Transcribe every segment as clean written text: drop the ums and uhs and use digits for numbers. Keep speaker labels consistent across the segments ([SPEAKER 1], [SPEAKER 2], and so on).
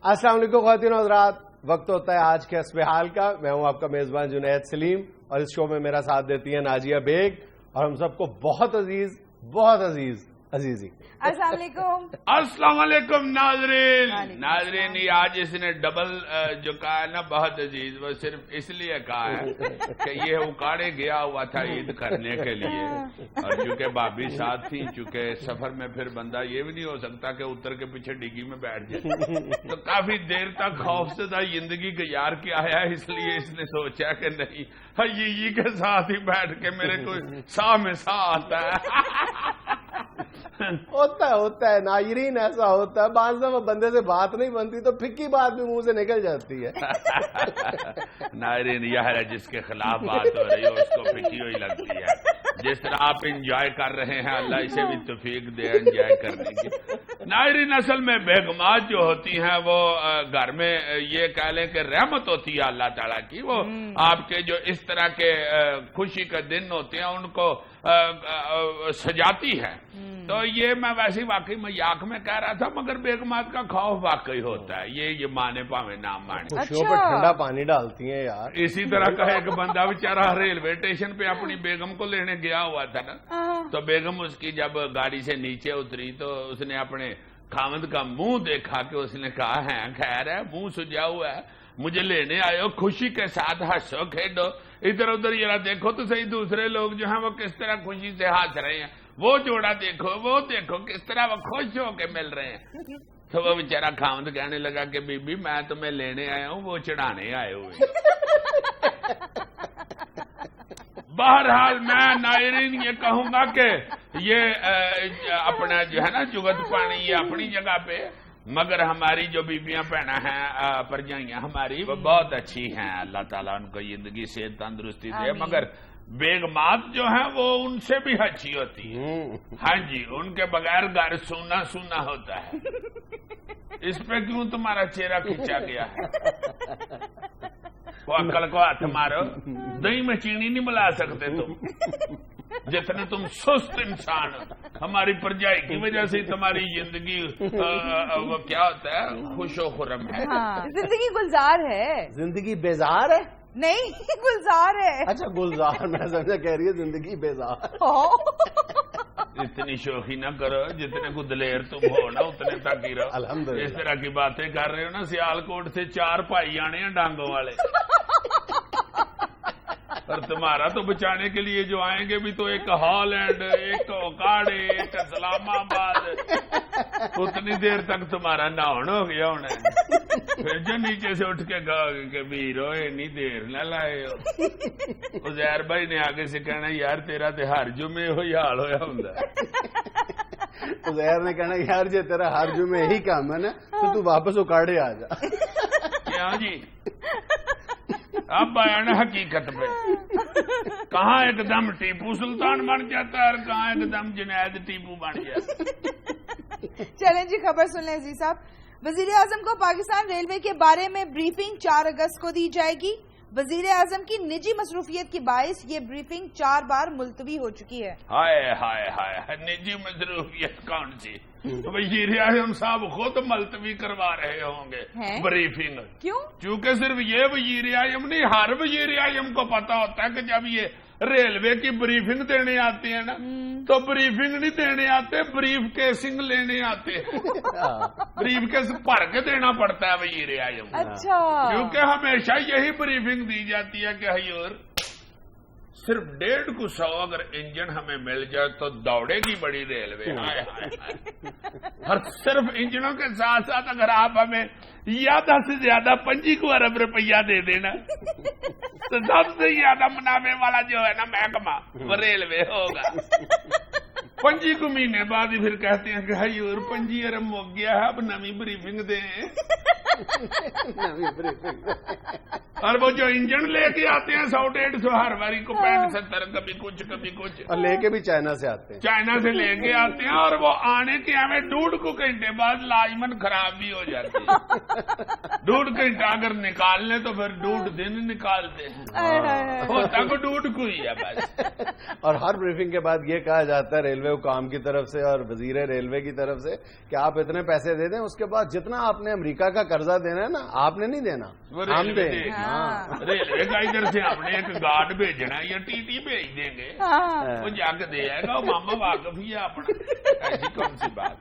[SPEAKER 1] السلام علیکم خواتین و حضرات، وقت ہوتا ہے آج کے حسب حال کا. میں ہوں آپ کا میزبان جنید سلیم اور اس شو میں میرا ساتھ دیتی ہیں ناجیہ بیگ اور ہم سب کو بہت عزیز عزیزی.
[SPEAKER 2] السلام علیکم.
[SPEAKER 3] السلام علیکم ناظرین یہ آج اس نے ڈبل جو کہا ہے نا بہت عزیز، وہ صرف اس لیے کہا ہے کہ یہ اکاڑے گیا ہوا تھا عید کرنے کے لیے، اور چونکہ بھابھی ساتھ تھی، چونکہ سفر میں پھر بندہ یہ بھی نہیں ہو سکتا کہ اتر کے پیچھے ڈگی میں بیٹھ جائے، تو کافی دیر تک خوفزدہ زندگی گزار کے آیا، اس لیے اس نے سوچا کہ نہیں یہ کے ساتھ ہی بیٹھ کے میرے کو سا میں سا آتا ہے.
[SPEAKER 1] ہوتا ہے ناظرین، ایسا ہوتا ہے بعض دفعہ بندے سے بات نہیں بنتی تو پھکی بات بھی منہ سے نکل جاتی ہے.
[SPEAKER 3] ناظرین یہ ہے جس کے خلاف بات ہو رہی ہے اس کو پھکی ہوئی لگتی ہے. جس طرح آپ انجوائے کر رہے ہیں اللہ اسے بھی توفیق دے انجوائے کرنے کی. ناظرین اصل میں بیگمات جو ہوتی ہیں وہ گھر میں یہ کہہ لیں کہ رحمت ہوتی ہے اللہ تعالیٰ کی. وہ آپ کے جو اس طرح کے خوشی کے دن ہوتے ہیں ان کو سجاتی ہے. تو یہ میں ویسے واقعی مذاق میں کہہ رہا تھا، مگر بیگمات کا خوف واقعی ہوتا ہے. یہ مانے پاویں نہ مانے،
[SPEAKER 1] خوشیوں پر ٹھنڈا پانی ڈالتی ہیں یار.
[SPEAKER 3] اسی طرح کا ایک بندہ بیچارہ ریلوے اسٹیشن پہ اپنی بیگم کو لینے گیا ہوا تھا نا، تو بیگم اس کی جب گاڑی سے نیچے اتری تو اس نے اپنے خاوند کا منہ دیکھا کہ اس نے کہا ہے خیر ہے، منہ سجا ہوا ہے، مجھے لینے آئے ہو، خوشی کے ساتھ ہنسو کھیلو، ادھر ادھر ذرا دیکھو تو صحیح دوسرے لوگ جو ہیں وہ کس طرح خوشی سے ہنس رہے ہیں، وہ جوڑا دیکھو، وہ دیکھو کس طرح وہ خوش ہو کے مل رہے ہیں. تو وہ بیچارہ خاوند کہنے لگا کہ بی بی میں تمہیں لینے آیا ہوں، وہ چڑھانے آئے ہوئے. بہرحال میں ناظرین یہ کہوں گا کہ یہ اپنا جو ہے نا جگت پانی یہ اپنی جگہ پہ، مگر ہماری جو بیبیاں پہنا ہیں پرجائیاں ہماری وہ بہت اچھی ہیں، اللہ تعالیٰ ان کو زندگی سے تندرستی دے. مگر بیگمات جو ہیں وہ ان سے بھی اچھی ہوتی ہے. ہاں جی، ان کے بغیر گھر سونا سونا ہوتا ہے. اس پہ کیوں تمہارا چہرہ کھینچا گیا ہے؟ وہ عقل کو ہاتھ مارو، دہی میں چینی نہیں ملا سکتے تم. جتنے تم سست انسان، ہماری پرجائی کی وجہ سے تمہاری زندگی وہ کیا ہوتا ہے خوش و خرم ہے.
[SPEAKER 2] زندگی گلزار ہے.
[SPEAKER 1] زندگی بیزار ہے؟
[SPEAKER 2] نہیں گلزار ہے.
[SPEAKER 1] اچھا گلزار، میں سمجھا کہہ رہی ہے زندگی بیزار.
[SPEAKER 3] اتنی شوخی نہ کرو، جتنے کو دلیر تم ہو نا اتنے تک ہی رہو.
[SPEAKER 1] الحمدللہ
[SPEAKER 3] اس طرح کی باتیں کر رہے ہو نا، سیال کوٹ سے 4 بھائی آنے ہیں ڈانگوں والے، اور تمہارا تو بچانے کے لیے جو آئیں گے بھی تو ایک ہالینڈ، ایک اوکاڑے، ایک اسلام آباد. اتنی دیر تک تمہارا نہاؤن ہو گیا ہونا ہے. پھر جو نیچے سے اٹھ کے کہا کہ ویرو اتنی دیر نہ لائے ہو. عزیر بھائی نے آگے سے کہنا یار تیرا تے ہر جمعے ہوئی حال ہویا ہوندا.
[SPEAKER 1] عزیر نے کہنا یار جی تیرا ہر جمعے یہی کام ہے نا تو واپس اکاڑے آ جا.
[SPEAKER 3] کیا جی اب آیا نا حقیقت پہ، کہاں ایک دم ٹیپو سلطان بن جاتا ہے اور کہاں ایک دم جنید ٹیپو بن جاتا ہے.
[SPEAKER 2] چلیں جی خبر سن لیں عزیز صاحب. وزیر اعظم کو پاکستان ریلوے کے بارے میں بریفنگ 4 اگست کو دی جائے گی. وزیر اعظم کی نجی مصروفیت کے باعث یہ بریفنگ 4 بار ملتوی ہو چکی ہے.
[SPEAKER 3] ہائے ہائے ہائے، نجی مصروفیت کون سی؟ وزیر اعظم صاحب خود ملتوی کروا رہے ہوں گے بریفنگ.
[SPEAKER 2] کیوں؟
[SPEAKER 3] چونکہ صرف یہ وزیر اعظم نہیں، ہر وزیر اعظم کو پتا ہوتا ہے کہ جب یہ ریلوے کی بریفنگ دینے آتے ہیں نا تو بریفنگ نہیں دینے آتے، بریف کیسنگ لینے آتے ہیں. بریف کیس بھر کے دینا پڑتا ہے وزیر اعظم.
[SPEAKER 2] اچھا،
[SPEAKER 3] کیونکہ ہمیشہ یہی بریفنگ دی جاتی ہے کہ حضور صرف 150 اگر انجن ہمیں مل جائے تو دوڑے گی بڑی ریلوے. اور صرف انجنوں کے ساتھ ساتھ اگر آپ ہمیں زیادہ سے زیادہ 25 ارب روپیہ دے دینا تو سب سے زیادہ منافع والا جو ہے نا محکمہ وہ ریلوے ہوگا. 25 مہینے بعد ہی پھر کہتے ہیں کہ حضور 25 ارب ہو گیا ہے، اب نئی بریفنگ دیں. اور وہ جو انجن لے کے آتے ہیں 100-150 ہر باری کو 65-70، کبھی کچھ
[SPEAKER 1] اور لے کے بھی چائنا سے آتے ہیں،
[SPEAKER 3] چائنا سے لے کے آتے ہیں، اور وہ آنے کے ہمیں 1.5 گھنٹے بعد لازمن خراب بھی ہو جاتی ہے. 1.5 گھنٹہ اگر نکال لیں تو پھر 1.5 دن نکالتے ہیں، ہوتا کو 1.5 کو ہی ہے بس.
[SPEAKER 1] اور ہر بریفنگ کے بعد یہ کہا جاتا ہے ریلوے حکام کی طرف سے اور وزیر ریلوے کی طرف سے کہ آپ اتنے پیسے دے دیں، اس کے بعد جتنا آپ نے امریکہ کا قرض قرضہ دینا ہے نا آپ نے نہیں دینا, ہم دیں.
[SPEAKER 3] ریلوے کا ادھر سے ہم نے ایک گارڈ بھیجنا یا ٹی ٹی بھیج دیں گے, وہ جا کے دے آئے گا, ماما واقف ہی ہے اپنا. ایسی کون سی بات,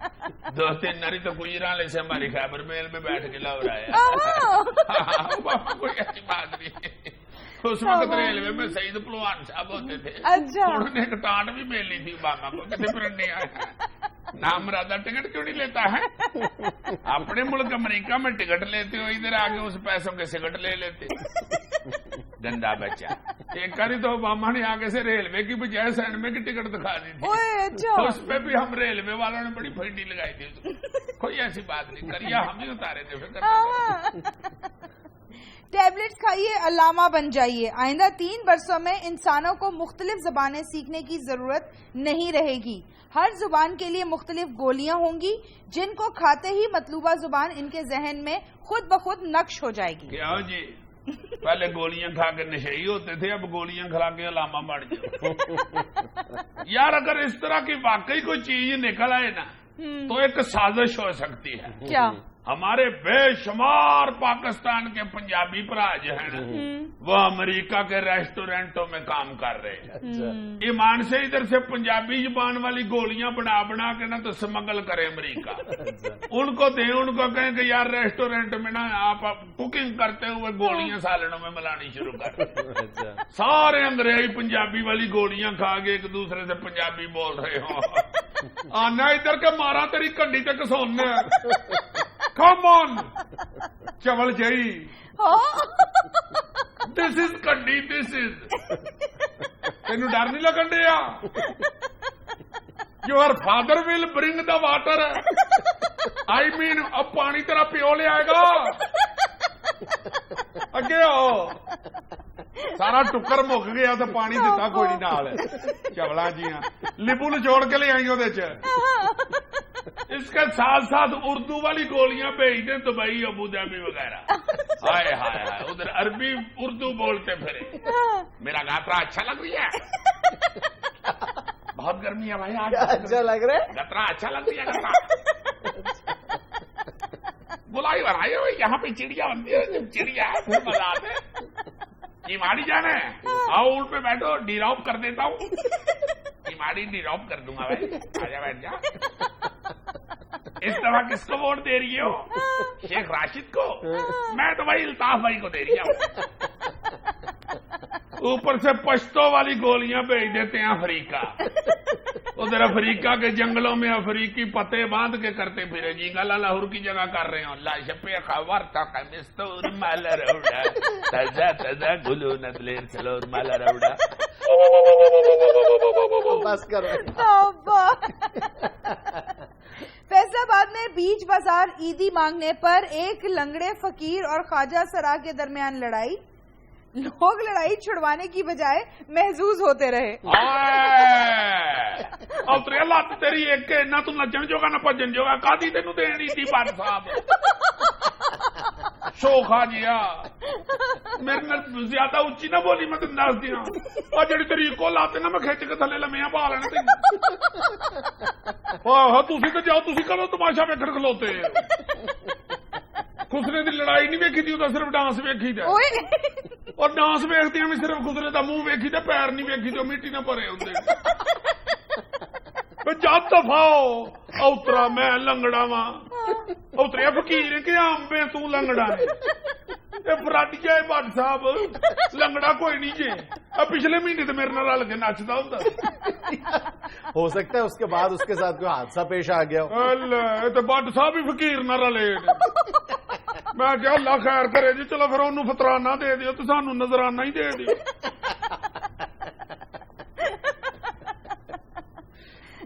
[SPEAKER 3] 2-3 ناری تو گجرالے سے ہماری خیبر میل میں بیٹھ کے لو رہا ہے. کوئی ایسی بات نہیں. اس وقت ریلوے میں سعید پلوان صاحب ہوتے تھے, انہوں نے ایک ٹانٹ بھی میل لی تھی ماما کو, کسی پر نہیں آیا نام رادا ٹکٹ کیوں نہیں لیتا ہے؟ اپنے ملک امریکہ میں ٹکٹ لیتے ہو, ادھر آگے اس پیسوں کے سگٹ لے لیتے. گندا بچہ. ایک کاری تو ماما نے آگے سے ریلوے کی بجائے سینما کی ٹکٹ دکھا دی تھی, اس پہ بھی ہم ریلوے والوں نے بڑی پھینٹی لگائی تھی. کوئی ایسی بات نہیں, کریا ہم ہی اتارے تھے.
[SPEAKER 2] ٹیبلٹ کھائیے علامہ بن جائیے. آئندہ 3 برسوں میں انسانوں کو مختلف زبانیں سیکھنے کی ضرورت نہیں رہے گی. ہر زبان کے لیے مختلف گولیاں ہوں گی, جن کو کھاتے ہی مطلوبہ زبان ان کے ذہن میں خود بخود نقش ہو جائے گی.
[SPEAKER 3] کیا جی, پہلے گولیاں کھا کے نشئی ہوتے تھے, اب گولیاں کھلا کے علامہ بن جائے. یار اگر اس طرح کی واقعی کوئی چیز نکل آئے نا تو ایک سازش ہو سکتی ہے.
[SPEAKER 2] کیا؟
[SPEAKER 3] ہمارے بے شمار پاکستان کے پنجابی برا جو ہیں نا, وہ امریکہ کے ریسٹورینٹوں میں کام کر رہے ہیں. ایمان سے ادھر سے پنجابی زبان والی گولیاں بنا بنا کے نا تو سمگل کرے امریکہ. ان کو دیں, ان کو کہیں کہ یار ریسٹورینٹ میں نا آپ کوکنگ کرتے ہوئے گولیاں سالنوں میں ملانی شروع کر. سارے انگریزی پنجابی والی گولیاں کھا کے ایک دوسرے سے پنجابی بول رہے ہوں. آنا ادھر کے مارا تیری کنڈی تک سونے. Come on, چول جائی. This is Kundi, this is. تینو ڈر نہیں لگن دیا؟ Your father will bring the water. I mean, اب پانی تیرا پیو لے آئے گا. اگے آؤ. سارا ٹکر مک گیا تو پانی دیتا کوئی نہیں نال. چولا جی ہاں, لیبو نچوڑ کے لے آئی وہ. اس کے ساتھ ساتھ اردو والی گولیاں بھیج دیں دبئی, ابو دھابی وغیرہ. ہائے ہائے ہائے, ادھر عربی اردو بولتے پھرے. میرا گاترا اچھا لگ رہی ہے, بہت گرمی ہے بھائی آج.
[SPEAKER 1] اچھا لگ رہا ہے
[SPEAKER 3] گاترا, اچھا لگ رہی ہے گاترا. بلائی بنائی ہوئی, یہاں پہ چڑیا بنتی ہے, چڑیا مزہ آتے. ایماڑی جانا ہے, آؤ اونٹ پہ بیٹھو, ڈیراپ کر دیتا ہوں. ایماڑی ڈیراپ کر دوں گا بھائی, آجا بیٹھ جا. اس طرح کس کو ووٹ دے رہی ہو؟ شیخ راشد کو؟ میں تو بھائی الطاف بھائی کو دے رہی ہوں. اوپر سے پشتو والی گولیاں بھیج دیتے ہیں افریقہ. ادھر افریقہ کے جنگلوں میں افریقی پتے باندھ کے کرتے پھرے جی. گلا لاہور کی جگہ کر رہے ہوں. لا شپے خبر تھا مستور مال روڈا تازہ تازہ گلو ندلیر سلور مال روڈا.
[SPEAKER 1] بس کرو.
[SPEAKER 2] فیصل آباد میں بیچ بازار عیدی مانگنے پر ایک لنگڑے فقیر اور خواجہ سرا کے درمیان لڑائی. لوگ لڑائی چھڑوانے کی بجائے محظوظ ہوتے رہے.
[SPEAKER 3] لت تیری ایک نہ تو نچن جوگا نہ بجن جوگا کا تین دینی تھی بٹ صاحب. شوخا جیا میرے زیادہ اچھی نہ بولی, میں تین دس دیا. اور جڑی تیری کو لاتے نا میں کھچ کے تھلے لمیا پا لینا. تھی تو جاؤ, تھی کرو تماشا ویکھن کھلوتے. خسرے دی لڑائی نہیں ویکھی تھی, صرف ڈانس ویکھی تھا. اور ڈانس ویکھدی بھی صرف خسرے دا منہ ویکھی تے پیر نہیں ویکھی تے مٹی نہ بھرے ہوندے. جات دفاؤ اوترا میں لنگڑا وا اتریا فقیر کہ آمبے تو لنگڑا ہے. فراڈی جائے بٹ صاحب لنگڑا کوئی نہیں جی. پچھلے مہینے تو میرے نال رل کے نچتا ہوں.
[SPEAKER 1] ہو سکتا ہے اس کے بعد اس کے ساتھ کوئی حادثہ پیش آ گیا.
[SPEAKER 3] تو بٹ صاحب بھی فقیر نہ رلے. میں کیا اللہ خیر کرے جی. چلو پھر انہوں فطرانہ دے دیو تو سانو نظرانہ ہی دے دیو.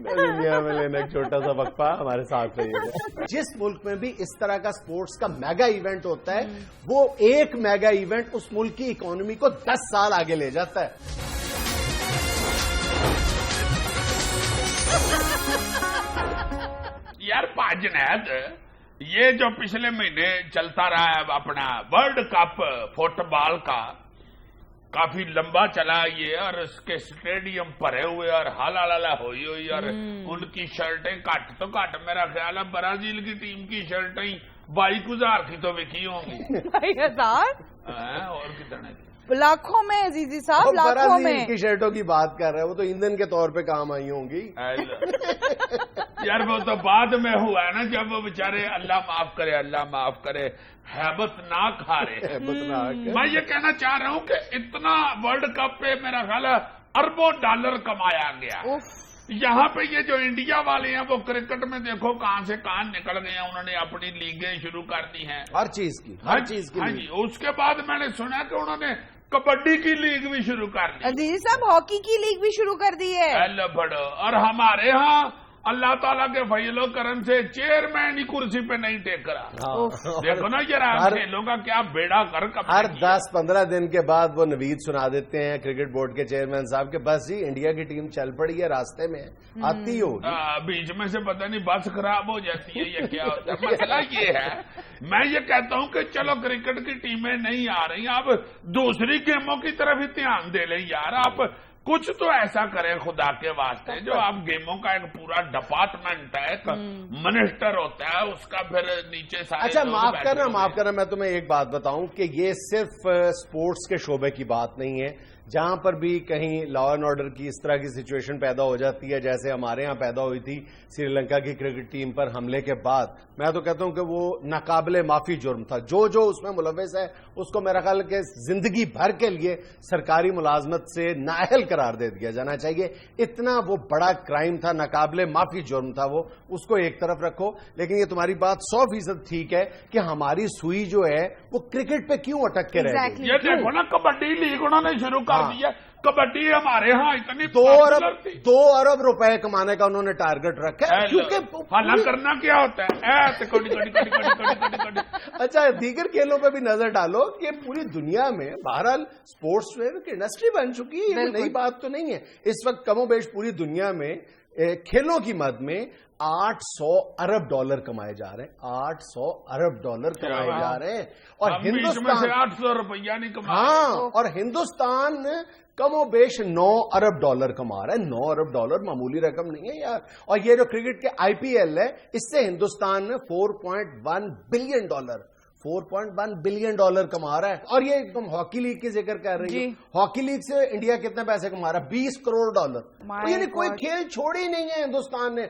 [SPEAKER 1] دنیا میں لینا ایک چھوٹا سا وقفہ, ہمارے ساتھ رہیے. جس ملک میں بھی اس طرح کا سپورٹس کا میگا ایونٹ ہوتا ہے, وہ ایک میگا ایونٹ اس ملک کی اکانومی کو 10 سال آگے لے جاتا ہے.
[SPEAKER 3] یار جنید, یہ جو پچھلے مہینے چلتا رہا ہے اپنا ورلڈ کپ فٹ بال کا, کافی لمبا چلا یہ, اور اس کے اسٹیڈیم بھرے ہوئے اور ہالا ہوئی ہوئی, اور ان کی شرٹیں کٹ تو کٹ میرا خیال ہے برازیل کی ٹیم کی شرٹیں 22,000 की तो विकी होंगी
[SPEAKER 2] 22,000
[SPEAKER 3] और कितने
[SPEAKER 2] लाखों में अजीजी साहब, लाखों में।
[SPEAKER 1] की शर्टों की बात कर रहे हैं, वो तो ईंधन के तौर पे काम आई होंगी।
[SPEAKER 3] यार वो तो बाद में हुआ है ना, जब वो बेचारे अल्लाह माफ करे हैबतनाक हारे। मैं ये कहना चाह रहा हूँ कि इतना वर्ल्ड कप पे मेरा ख्याल है अरबों डॉलर कमाया गया। यहाँ पे ये जो इंडिया वाले हैं वो क्रिकेट में देखो कहाँ से कहाँ निकल गए हैं, उन्होंने अपनी लीगें शुरू कर दी हैं
[SPEAKER 1] हर चीज की।
[SPEAKER 3] हाँ जी। उसके बाद मैंने सुना कि उन्होंने कबड्डी की लीग भी शुरू कर दी।
[SPEAKER 2] अजीज साहब हॉकी की लीग भी शुरू कर दी है।
[SPEAKER 3] और हमारे यहाँ अल्लाह ताला के फजलो करम से चेयरमैन ही कुर्सी पे नहीं टेक रहा। देखो ना जरा खेलों का क्या बेड़ा कर
[SPEAKER 1] हर 10-15 दिन के बाद वो नवीद सुना देते हैं क्रिकेट बोर्ड के चेयरमैन साहब के बस जी इंडिया की टीम चल पड़ी है, रास्ते में आती हो।
[SPEAKER 3] बीच में से पता नहीं बस खराब हो जाती है या क्या होता है। मसला ये है, मैं ये कहता हूँ कि चलो क्रिकेट की टीमें नहीं आ रही, आप दूसरी गेमों की तरफ ही ध्यान दे लें यार। आप कुछ तो ऐसा करें खुदा के वास्ते, जो आप गेमों का एक पूरा डिपार्टमेंट है, एक मिनिस्टर होता है, उसका फिर नीचे सारे।
[SPEAKER 1] अच्छा माफ करना, मैं तुम्हें एक बात बताऊं कि ये सिर्फ स्पोर्ट्स के शोबे की बात नहीं है। जहां पर भी कहीं लॉ एंड ऑर्डर की इस तरह की सिचुएशन पैदा हो जाती है, जैसे हमारे यहां पैदा हुई थी श्रीलंका की क्रिकेट टीम पर हमले के बाद, मैं तो कहता हूं कि वो नाकाबिले माफी जुर्म था। जो जो उसमें मुलव्वस है उसको मेरा ख्याल के जिंदगी भर के लिए सरकारी मुलाजमत से नाअहल करार दे दिया जाना चाहिए। इतना वो बड़ा क्राइम था, नाकाबिले माफी जुर्म था वो, उसको एक तरफ रखो। लेकिन ये तुम्हारी बात 100% ठीक है कि हमारी सुई जो है वो क्रिकेट पे क्यों अटक के रह गई।
[SPEAKER 3] ये देखो ना कबड्डी लीग उन्होंने शुरू कर दिया। कबड्डी हमारे यहाँ इतनी
[SPEAKER 1] 2 अरब रुपए कमाने का उन्होंने टारगेट रखा है, क्योंकि
[SPEAKER 3] हालांकि करना क्या होता है
[SPEAKER 1] अच्छा दीगर खेलों पे भी नजर डालो कि पूरी दुनिया में बहरहाल स्पोर्ट्स वेयर की इंडस्ट्री बन चुकी है, ये नई बात तो नहीं है। इस वक्त कमोबेश पूरी दुनिया में खेलों की मद में 800 अरब डॉलर कमाए जा रहे हैं, 800 अरब डॉलर कमाए जा रहे हैं। और हिंदुस्तान
[SPEAKER 3] से 800 रुपया नहीं कमा।
[SPEAKER 1] हाँ, और हिंदुस्तान कमोबेश 9 अरब डॉलर कमा रहा है। 9 अरब डॉलर मामूली रकम नहीं है यार। और ये जो क्रिकेट के IPL है, इससे हिंदुस्तान में $4.1 बिलियन कमा रहा है। और ये तुम हॉकी लीग की जिक्र कर रही हो, हॉकी लीग से इंडिया कितने पैसे कमा रहा है? $20 करोड़। तो यानी कोई खेल छोड़ ही नहीं है हिंदुस्तान ने।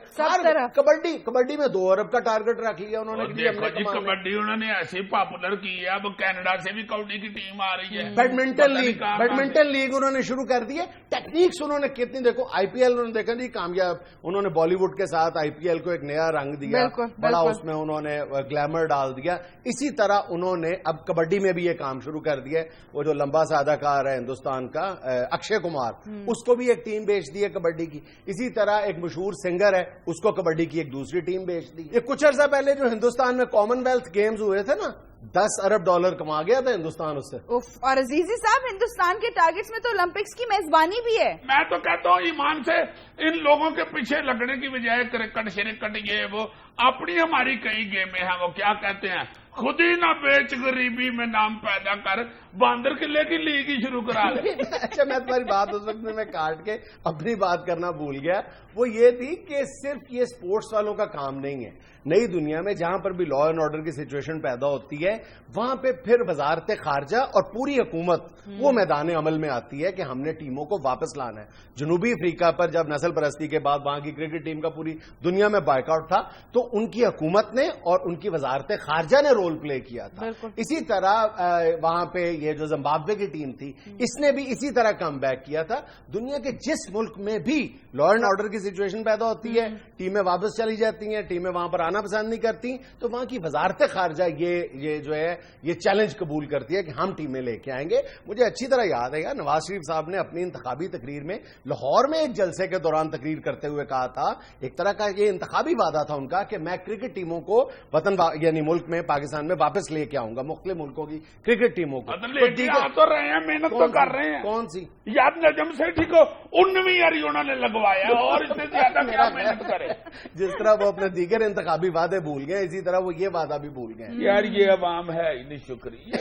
[SPEAKER 1] कबड्डी में 2 अरब का टारगेट रख लिया उन्होंने।
[SPEAKER 3] कबड्डी उन्होंने ऐसी पॉपुलर की है, अब कनाडा से भी कबड्डी की टीम आ रही है।
[SPEAKER 1] बैडमिंटन लीग उन्होंने शुरू कर दी है। टेक्निक्स उन्होंने कितनी, देखो IPL उन्होंने देखा नहीं कामयाब, उन्होंने बॉलीवुड के साथ IPL को एक नया रंग दिया, बड़ा उसमें उन्होंने ग्लैमर डाल दिया। इसी तरह उन्होंने अब कबड्डी में भी ये काम शुरू कर दिया। वो जो लंबा सा अदाकार है हिंदुस्तान का अक्षय कुमार, उसको भी एक टीम बेच दी है कबड्डी की। इसी तरह एक मशहूर सिंगर है, उसको कबड्डी की एक दूसरी टीम बेच दी। ये कुछ अर्सा पहले जो हिंदुस्तान में कॉमनवेल्थ गेम्स हुए थे ना, $10 अरब कमा गया था हिंदुस्तान उससे।
[SPEAKER 2] और अजीजी साहब हिंदुस्तान के टारगेट्स में तो ओलंपिक्स की मेजबानी भी है।
[SPEAKER 3] मैं तो कहता हूँ ईमान से इन लोगों के पीछे लगने की बजाय क्रिकेट श्रिकेट ये वो अपनी हमारी कई गेमें हैं, वो क्या कहते हैं, खुद ही ना बेच गरीबी में नाम पैदा कर, बांदर किले की लीग ही शुरू करा ले।
[SPEAKER 1] अच्छा मैं तुम्हारी बात उस वक्त में काट के अपनी बात करना भूल गया। वो ये थी कि सिर्फ ये स्पोर्ट्स वालों का काम नहीं है। नई दुनिया में जहां पर भी लॉ एंड ऑर्डर की सिचुएशन पैदा होती है, वहां पे फिर वजारत खारजा और पूरी हुकूमत वो मैदान अमल में आती है कि हमने टीमों को वापस लाना है। जनूबी अफ्रीका पर जब नस्ल परस्ती के बाद वहां की क्रिकेट टीम का पूरी दुनिया में बॉयकॉट था, तो उनकी हुकूमत ने और उनकी वजारत खारजा ने रोल प्ले किया था। इसी तरह वहां पे ये जो जिम्बाब्वे की टीम थी, इसने भी इसी तरह कम बैक किया था। दुनिया के जिस मुल्क में भी लॉ एंड ऑर्डर की सिचुएशन पैदा होती है, टीमें वापस चली जाती हैं, टीमें वहां पर आना पसंद नहीं करती, तो वहां की वजारत खारजा ये जो है ये चैलेंज कबूल करती है कि हम टीमें लेके आएंगे। मुझे अच्छी तरह याद है नवाज शरीफ साहब ने अपनी इंतखाबी तकरीर में लाहौर में एक जलसे के दौरान तकरीर करते हुए कहा था, एक तरह का ये इंतखाबी वादा था उनका कि मैं क्रिकेट टीमों को वतन यानी मुल्क में पाकिस्तान में वापस लेके आऊंगा, मुख्तलिफ मुल्कों की क्रिकेट टीमों को।
[SPEAKER 3] लेके आ तो रहे हैं, मेहनत तो कर रहे हैं।
[SPEAKER 1] कौन सी?
[SPEAKER 3] यार नजम सेठी को 19वीं अरी उन्होंने लगवाया और इससे ज्यादा क्या मेहनत करे।
[SPEAKER 1] जिस तरह वो अपने दीगर इंतखाबी वादे भूल गए, इसी तरह वो ये वादा भी भूल गए।
[SPEAKER 3] यार ये अवाम है ही नहीं शुक्रिया।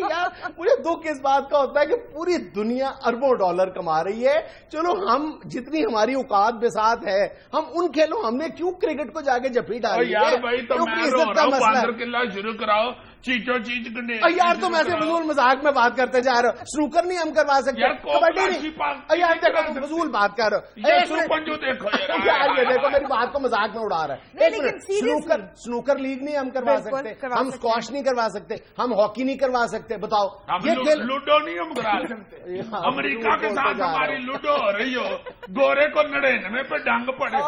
[SPEAKER 1] यार मुझे दुख इस बात का होता है कि पूरी दुनिया अरबों डॉलर कमा रही है। चलो हम जितनी हमारी औकात बिसात है, हम उन खेलों, हमने क्यों क्रिकेट को जाके जफी डाली है?
[SPEAKER 3] यार भाई तो मैं रो रहा हूँ,
[SPEAKER 1] मसला
[SPEAKER 3] बांदर किला शुरू कराओ, चीचो चीज गंडे।
[SPEAKER 1] यार तुम ऐसे फजूल मजाक में बात करते जा रहे हो। स्नूकर नहीं हम करवा सकते, कबड्डी नहीं। यार देखो तुम फजूल बात कर रहे हो।
[SPEAKER 3] देखो
[SPEAKER 1] यार ये देखो मेरी बात को मजाक में उड़ा रहा है।
[SPEAKER 2] लेकिन
[SPEAKER 1] स्नूकर लीग नहीं हम करवा सकते, हम स्क्वाश नहीं करवा सकते, हम हॉकी नहीं करवा सकते। बताओ ये खेल
[SPEAKER 3] लूडो नहीं हम करा सकते। अमेरिका के साथ हमारी लूडो हो रही हो, गोरे को 99 पे डंग पड़े,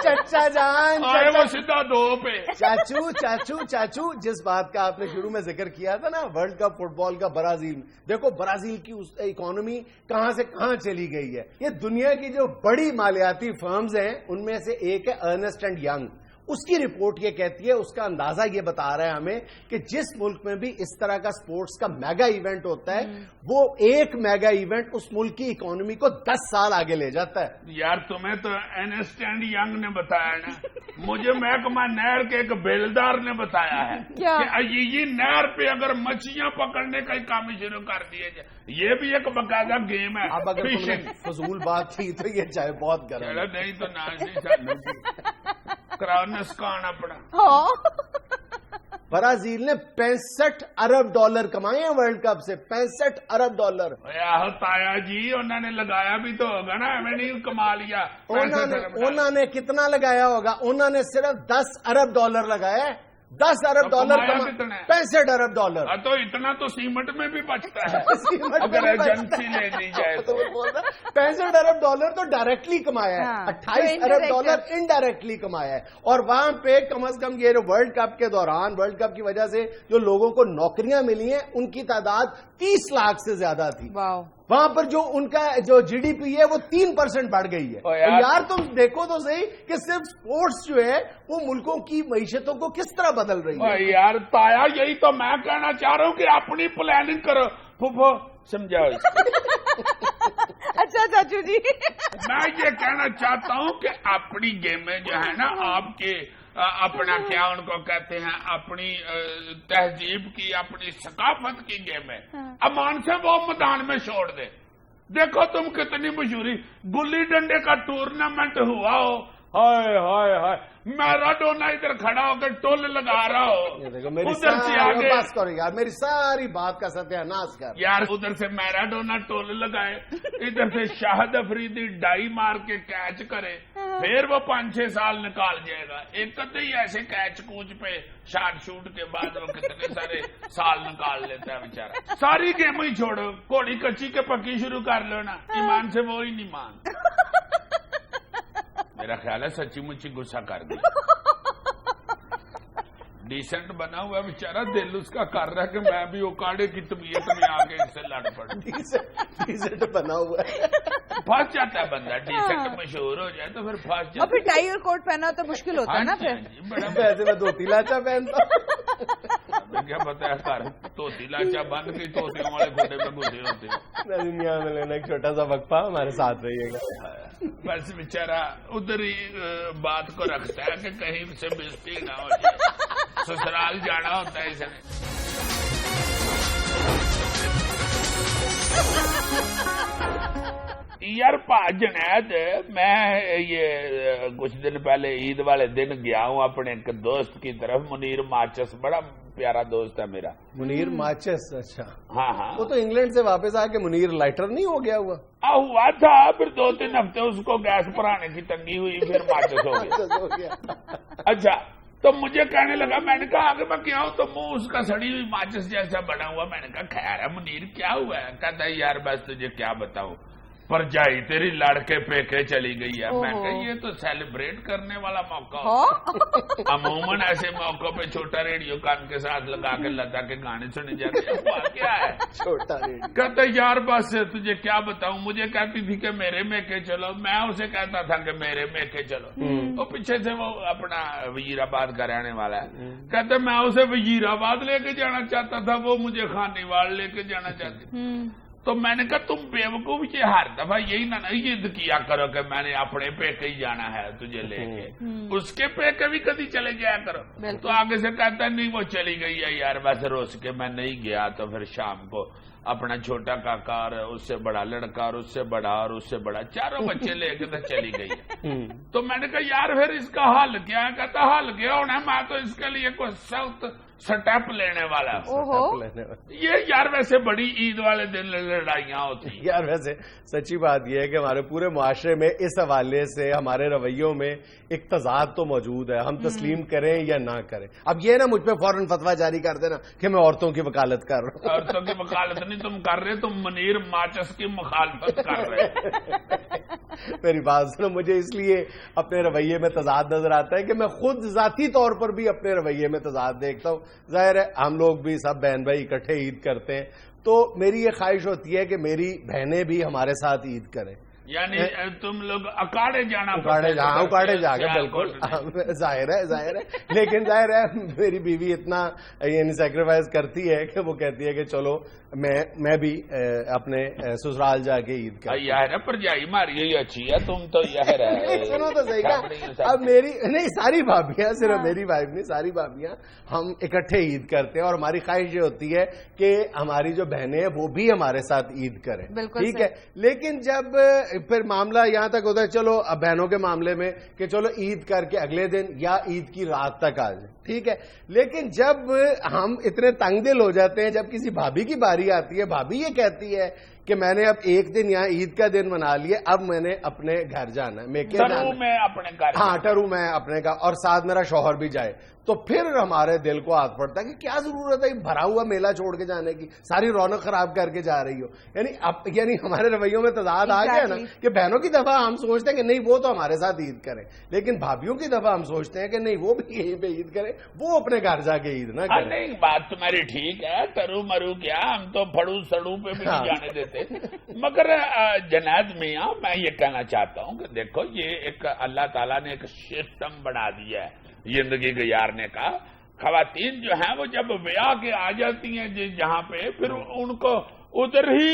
[SPEAKER 1] चचा जान
[SPEAKER 3] वो सीधा 2 पे।
[SPEAKER 1] चाचू चाचू चाचू, जिस बात का आपने शुरू में जिक्र किया था ना, वर्ल्ड कप फुटबॉल का ब्राजील में, देखो ब्राजील की उस इकोनॉमी कहां से कहां चली गई है। ये दुनिया की जो बड़ी मालियाती फर्म्स हैं उनमें से एक है अर्नेस्ट एंड यंग। उसकी रिपोर्ट ये कहती है, उसका अंदाजा ये बता रहा है हमें कि जिस मुल्क में भी इस तरह का स्पोर्ट्स का मेगा इवेंट होता है, वो एक मेगा इवेंट उस मुल्क की इकोनॉमी को 10 साल आगे ले जाता है।
[SPEAKER 3] यार तुम्हें तो अर्नेस्ट एंड यंग ने बताया ना, मुझे महकमा नहर के एक बेलदार ने बताया है कि अजीजी नहर पे अगर मछलियां पकड़ने का काम शुरू कर दिया जाए, ये भी एक बकायदा गेम है।
[SPEAKER 1] अब अगर तुमने फजूल बात थी तो ये चाहे बहुत गर्म है।
[SPEAKER 3] नहीं तो ना कराओ नस्कान अपना।
[SPEAKER 1] ब्राजील ने 65 अरब डॉलर कमाए हैं वर्ल्ड कप से, 65 अरब डॉलर।
[SPEAKER 3] ताया जी उन्होंने लगाया भी तो होगा ना, हमें नहीं कमा लिया।
[SPEAKER 1] उन्होंने कितना लगाया होगा? उन्होंने सिर्फ 10 अरब डॉलर लगाया है। 10 अरब डॉलर, 65 अरब डॉलर।
[SPEAKER 3] तो इतना तो सीमेंट में भी बचता है अगर एजेंसी ले ली जाए तो।
[SPEAKER 1] 65 अरब डॉलर तो डायरेक्टली कमाया है, 28 अरब डॉलर इनडायरेक्टली कमाया है। और वहां पे कम से कम ये वर्ल्ड कप के दौरान, वर्ल्ड कप की वजह से जो लोगों को नौकरियां मिली हैं, उनकी तादाद 30 लाख से ज्यादा थी। वहां पर जो उनका जो जीडीपी है वो 3% बढ़ गई है। यार तुम देखो तो सही कि सिर्फ स्पोर्ट्स जो है वो मुल्कों की मईशतों को किस तरह बदल रही है।
[SPEAKER 3] यार ताया यही तो मैं कहना चाह रहा हूँ कि अपनी प्लानिंग करो। फुफो समझाओ।
[SPEAKER 2] अच्छा चाचू जी,
[SPEAKER 3] मैं ये कहना चाहता हूँ कि अपनी गेमें जो है ना, आपके अपना क्या उनको कहते हैं, अपनी तहजीब की, अपनी सकाफत की गेम है, अमान से वो मैदान में छोड़ दे। देखो तुम कितनी मशहूरी, गुल्ली डंडे का टूर्नामेंट हुआ हो, हाय हाय हाय, मैराडोना इधर खड़ा होकर टोल लगा रहा हो, उधर से आगे
[SPEAKER 1] बस करो यार, मेरी सारी बात का सत्यानाश कर।
[SPEAKER 3] यार उधर से मैराडोना टोल लगाए, इधर से शाहिद अफरीदी डाई मार के कैच करे, फिर वो 5-6 साल निकाल जाएगा। एक कदे ही ऐसे कैच कूच पे शॉट शूट के बाद वो कितने सारे साल निकाल लेता है बेचारा। सारी गेम ही छोड़ो, घोड़ी कच्ची के पक्की शुरू कर लो ना, ईमान से वो ही नहीं मान। मेरा ख्याल है सच्ची मुच्ची गुस्सा कर दी। डिसेंट बना हुआ बेचारा, दिल उसका कर रहा है कि मैं भी ओकाड़े की तबीयत में आके इससे लड़ पड़ूं।
[SPEAKER 1] डिसेंट बना हुआ है,
[SPEAKER 3] फंस जाता है बंदा। डिसेंट मशहूर हो जाए तो फिर फंस जाता है।
[SPEAKER 2] फिर टाई और कोट पहना तो मुश्किल होता है ना फिर।
[SPEAKER 3] बड़ा
[SPEAKER 1] वैसे मैं धोती लाचा पहनता,
[SPEAKER 3] क्या पता है कर धोती लाचा बंद की तोतियों वाले घोड़े में घुसे होते हैं।
[SPEAKER 1] दुनिया में लेना एक छोटा सा वक्फा, हमारे साथ रहिएगा।
[SPEAKER 3] बस बेचारा उधर ही बात को रखता है कि कहीं से बेइज्जती ना हो जाए, ससुराल जाना होता है इसने। यार जुनैद, मैं ये कुछ दिन पहले ईद वाले दिन गया हूँ अपने एक दोस्त की तरफ, मुनीर माचस, बड़ा प्यारा दोस्त है मेरा।
[SPEAKER 1] मुनीर माचस? अच्छा
[SPEAKER 3] हाँ हाँ,
[SPEAKER 1] वो तो इंग्लैंड से वापस आके मुनीर लाइटर नहीं हो गया हुआ?
[SPEAKER 3] हुआ था, फिर 2-3 हफ्ते उसको गैस भराने की तंगी हुई, फिर माचस हो गया। अच्छा, तो मुझे कहने लगा, मैंने कहा आगे मैं क्या हूँ, तो मुंह उसका सड़ी हुई माचिस जैसा बना हुआ। मैंने कहा खैर है मुनीर, क्या हुआ है? कहता है यार बस तुझे क्या बताऊं, परजाई तेरी लड़के पेके चली गई है। मैं कहा ये तो सेलिब्रेट करने वाला मौका होता है। अमूमन ऐसे मौकों पे छोटा रेडियो कान के साथ लगा के लता के गाने सुने जाते हैं। हुआ क्या है?
[SPEAKER 1] छोटा रेडियो
[SPEAKER 3] कहता यार बस तुझे क्या बताऊं, मुझे कहती थी कि मेरे मेके चलो, मैं उसे कहता था कि मेरे मेके चलो। तो पीछे से वो अपना वजीराबाद का रहने वाला है, कहता मैं उसे वजीराबाद लेके जाना चाहता था, वो मुझे खानीवाल लेके जाना चाहती। तो मैंने कहा तुम बेवकूफ, ये हर दफा यही ना जिद किया करो कि मैंने अपने पेके ही जाना है तुझे लेके, उसके पेके भी कभी चले जाया करो। तो आगे से कहता नहीं वो चली गई है यार, बस रोज के मैं नहीं गया। तो फिर शाम को अपना छोटा काका और उससे बड़ा लड़का और उससे बड़ा और उससे बड़ा चारों बच्चे लेके तो चली गई है। तो मैंने कहा यार फिर इसका हल क्या है? कहता हल क्या होना, मैं तो इसके लिए कोई सख्त स्टेप लेने वाला है। ये यार वैसे बड़ी ईद वाले दिन लड़ाइयाँ होती हैं।
[SPEAKER 1] यार वैसे सच्ची बात यह है कि हमारे पूरे मुआशरे में इस हवाले से हमारे रवैयों में एक तजाद तो मौजूद है, हम तस्लीम करें या ना करें। अब ये ना मुझ पे फौरन फतवा जारी कर देना कि मैं औरतों की वकालत कर रहा हूँ।
[SPEAKER 3] औरतों की वकालत नहीं तुम कर रहे, तुम मुनीर माचस की मुखालफत कर रहे।
[SPEAKER 1] मेरी बात सुनो, मुझे इसलिए अपने रवैये में तजाद नजर आता है कि मैं खुद जाती तौर पर भी अपने रवैये में तजाद देखता हूँ। जाहिर है हम लोग भी सब बहन भाई इकट्ठे ईद करते हैं, तो मेरी ये ख्वाहिश होती है कि मेरी बहनें भी हमारे साथ ईद करें।
[SPEAKER 3] यानी तुम लोग अकाड़े जाना,
[SPEAKER 1] उकाड़े जाके बिल्कुल जाहिर है। लेकिन जाहिर है मेरी बीवी इतना यानी सैक्रिफाइस करती है कि वो कहती है कि चलो मैं भी अपने ससुराल जाके ईद कर।
[SPEAKER 3] यार परजाई मारी हुई अच्छी है, तुम तो यार
[SPEAKER 1] सुनो तो सही का, अब मेरी नहीं सारी भाभियां, सिर्फ मेरी वाइफ नहीं, सारी भाभियां हम इकट्ठे ईद करते हैं और हमारी ख्वाहिश ये होती है कि हमारी जो बहनें हैं वो भी हमारे साथ ईद करें। ठीक है, लेकिन जब फिर मामला यहाँ तक होता है, चलो अब बहनों के मामले में कि चलो ईद करके अगले दिन या ईद की रात तक आ जाए, ठीक है। लेकिन जब हम इतने तंगदिल हो जाते हैं, जब किसी भाभी की बारी आती है, भाभी ये कहती है कि मैंने अब एक दिन यहाँ ईद का दिन मना लिया, अब मैंने अपने घर जाना है, मैं
[SPEAKER 3] अपने घर,
[SPEAKER 1] हाँ टरू मैं अपने का, और साथ मेरा शौहर भी जाए, तो फिर हमारे दिल को हाथ पड़ता है कि क्या जरूरत है भरा हुआ मेला छोड़ के जाने की, सारी रौनक खराब करके जा रही हो। यानी हमारे रवैयों में तजाद आ गया ना कि बहनों की दफा हम सोचते हैं कि नहीं वो तो हमारे साथ ईद करें, लेकिन भाभीयों की दफा हम सोचते हैं कि नहीं वो भी यहीं पे ईद करें, वो अपने घर जाके ईद ना करें।
[SPEAKER 3] नहीं बात तुम्हारी ठीक है, टरू मरू क्या, हम तो फड़ू सड़ू पे भी नहीं जाने देते। मगर जनाब मियां मैं ये कहना चाहता हूँ कि देखो ये एक अल्लाह ताला ने एक सिस्टम बना दिया है जिंदगी गुजारने का। खवातीन जो हैं वो जब ब्याह के आ जाती हैं जहाँ पे, फिर उनको उधर ही